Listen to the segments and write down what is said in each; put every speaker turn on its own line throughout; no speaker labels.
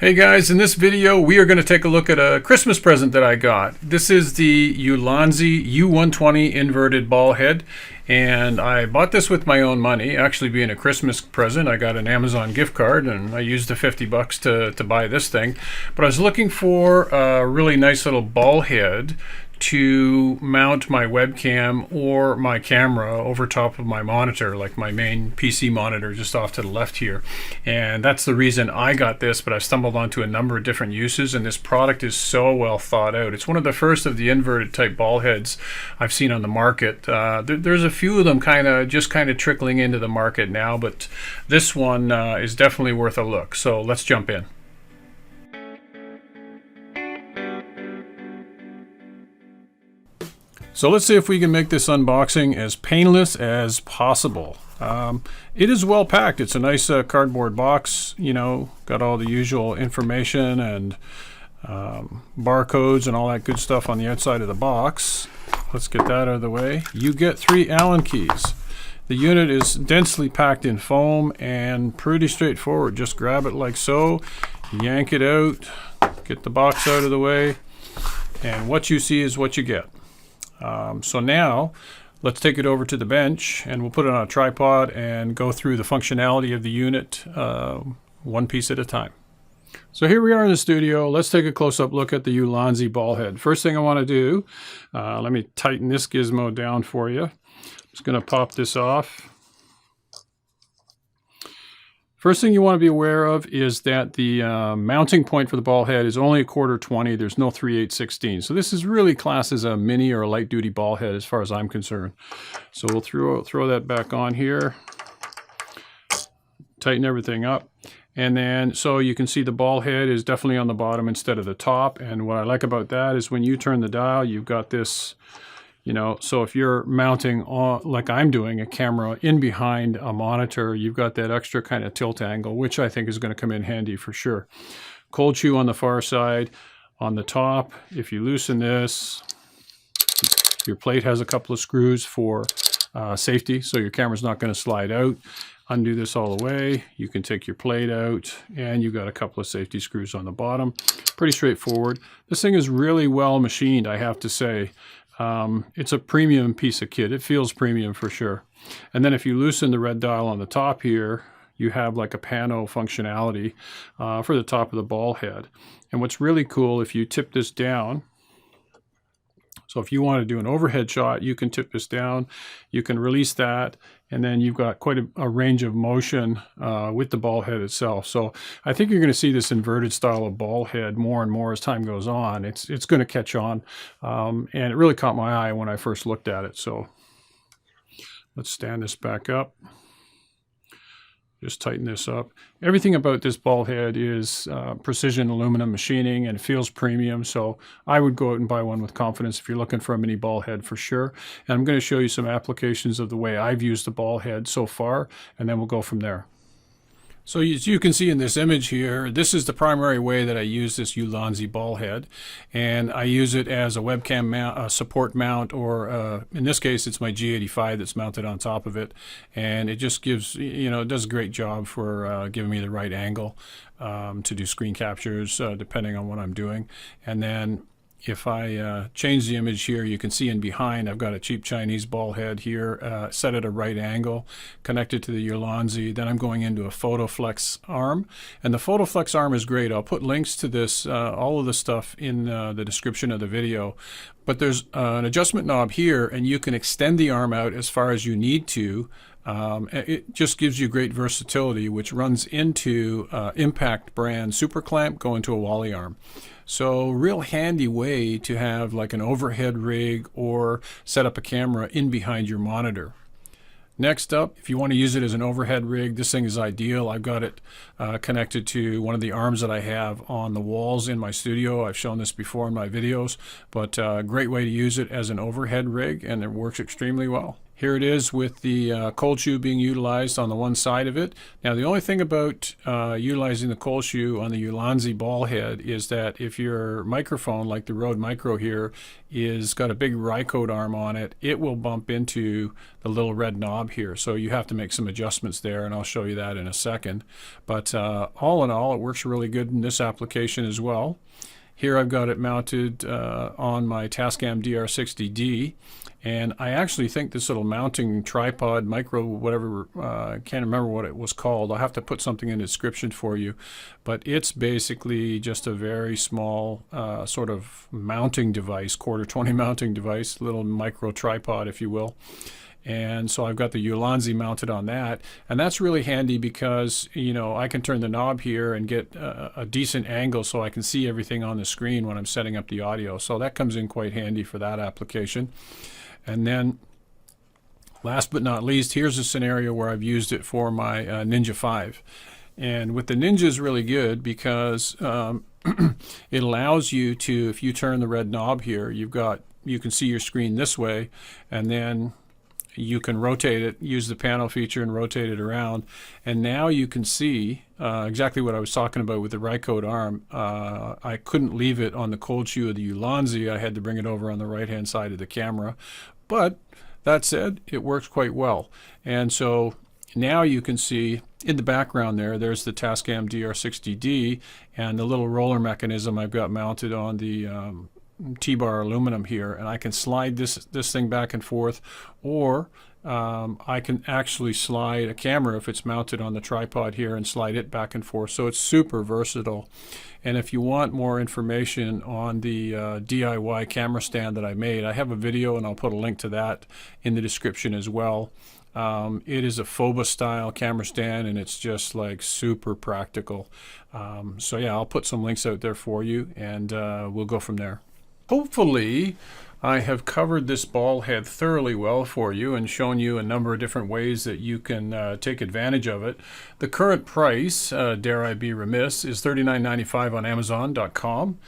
Hey guys, in this video we are going to take a look at a Christmas present that I got. This is the Ulanzi U-120 inverted ball head, and I bought this with my own money. Actually, being a Christmas present, I got an Amazon gift card and I used the 50 bucks to buy this thing. But I was looking for a really nice little ball head to mount my webcam or my camera over top of my monitor, like my main PC monitor just off to the left here. And that's the reason I got this, but I stumbled onto a number of different uses, and this product is so well thought out. It's one of the first of the inverted type ball heads I've seen on the market. There's a few of them kind of trickling into the market now, but this one is definitely worth a look. So let's jump in. So let's see if we can make this unboxing as painless as possible. It is well packed. It's a nice cardboard box, you know, got all the usual information and barcodes and all that good stuff on the outside of the box. Let's get that out of the way. You get 3 Allen keys. The unit is densely packed in foam and pretty straightforward. Just grab it like so, yank it out, get the box out of the way, and what you see is what you get. So now let's take it over to the bench and we'll put it on a tripod and go through the functionality of the unit one piece at a time. So here we are in the studio. Let's take a close-up look at the Ulanzi ball head. First thing I want to do, let me tighten this gizmo down for you. I'm just going to pop this off. First thing you want to be aware of is that the mounting point for the ball head is only a 1/4 20. There's no 3/8/16. So this is really classed as a mini or a light duty ball head as far as I'm concerned. So we'll throw that back on here, tighten everything up. And then so you can see the ball head is definitely on the bottom instead of the top. And what I like about that is when you turn the dial, you've got this, you know, so if you're mounting on, like I'm doing, a camera in behind a monitor, you've got that extra kind of tilt angle, which I think is going to come in handy for sure. Cold shoe on the far side. On the top, if you loosen this, your plate has a couple of screws for safety, so your camera's not going to slide out. Undo this all the way. You can take your plate out, and you've got a couple of safety screws on the bottom. Pretty straightforward. This thing is really well machined, I have to say. It's a premium piece of kit. It feels premium for sure. And then if you loosen the red dial on the top here, you have like a pano functionality for the top of the ball head. And what's really cool, if you tip this down, so if you want to do an overhead shot, you can tip this down, you can release that, and then you've got quite a range of motion with the ball head itself. So I think you're going to see this inverted style of ball head more and more as time goes on. It's going to catch on, and it really caught my eye when I first looked at it. So let's stand this back up. Just tighten this up. Everything about this ball head is precision aluminum machining and feels premium, so I would go out and buy one with confidence if you're looking for a mini ball head for sure. And I'm going to show you some applications of the way I've used the ball head so far, and then we'll go from there. So as you can see in this image here, this is the primary way that I use this Ulanzi ball head, and I use it as a webcam mount, support mount, or in this case it's my G85 that's mounted on top of it, and it just gives, you know, it does a great job for giving me the right angle to do screen captures depending on what I'm doing. And then if I change the image here, you can see in behind I've got a cheap Chinese ball head here set at a right angle, connected to the Ulanzi. Then I'm going into a PhotoFlex arm, and the PhotoFlex arm is great. I'll put links to this, all of the stuff in the description of the video. But there's an adjustment knob here, and you can extend the arm out as far as you need to. It just gives you great versatility, which runs into Impact brand super clamp going to a Wally arm. So real handy way to have like an overhead rig or set up a camera in behind your monitor. Next up, if you want to use it as an overhead rig, this thing is ideal. I've got it connected to one of the arms that I have on the walls in my studio. I've shown this before in my videos, but great way to use it as an overhead rig, and it works extremely well. Here it is with the cold shoe being utilized on the one side of it. Now the only thing about utilizing the cold shoe on the Ulanzi ball head is that if your microphone, like the Rode Micro here, is got a big Rycote arm on it, it will bump into the little red knob here. So you have to make some adjustments there, and I'll show you that in a second. But all in all, it works really good in this application as well. Here I've got it mounted on my Tascam DR60D, and I actually think this little mounting tripod, micro, whatever, I can't remember what it was called. I'll have to put something in the description for you, but it's basically just a very small sort of mounting device, quarter-20 mounting device, little micro tripod, if you will. And so I've got the Ulanzi mounted on that, and that's really handy because, you know, I can turn the knob here and get a decent angle so I can see everything on the screen when I'm setting up the audio. So that comes in quite handy for that application. And then last but not least, here's a scenario where I've used it for my Ninja 5. And with the Ninja is really good because it allows you to, if you turn the red knob here, you can see your screen this way, and then you can rotate it, use the panel feature and rotate it around, and now you can see exactly what I was talking about with the Rycote arm. I couldn't leave it on the cold shoe of the Ulanzi. I had to bring it over on the right hand side of the camera, but that said, it works quite well. And so now you can see in the background there's the Tascam DR60D and the little roller mechanism I've got mounted on the T-bar aluminum here, and I can slide this thing back and forth, or I can actually slide a camera if it's mounted on the tripod here and slide it back and forth. So it's super versatile. And if you want more information on the DIY camera stand that I made, I have a video and I'll put a link to that in the description as well. It is a FOBA style camera stand, and it's just like super practical. So yeah, I'll put some links out there for you, and we'll go from there. Hopefully I have covered this ball head thoroughly well for you and shown you a number of different ways that you can take advantage of it. The current price, dare I be remiss, is $39.95 on Amazon.com.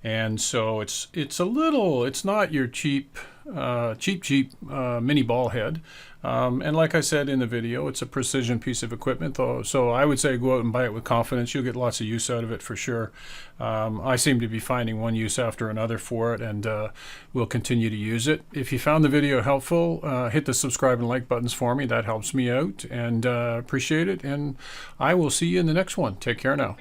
And so it's not your cheap mini ball head. And like I said in the video, it's a precision piece of equipment, though. So I would say go out and buy it with confidence. You'll get lots of use out of it for sure. I seem to be finding one use after another for it, and we'll continue to use it. If you found the video helpful, hit the subscribe and like buttons for me. That helps me out, and appreciate it. And I will see you in the next one. Take care now.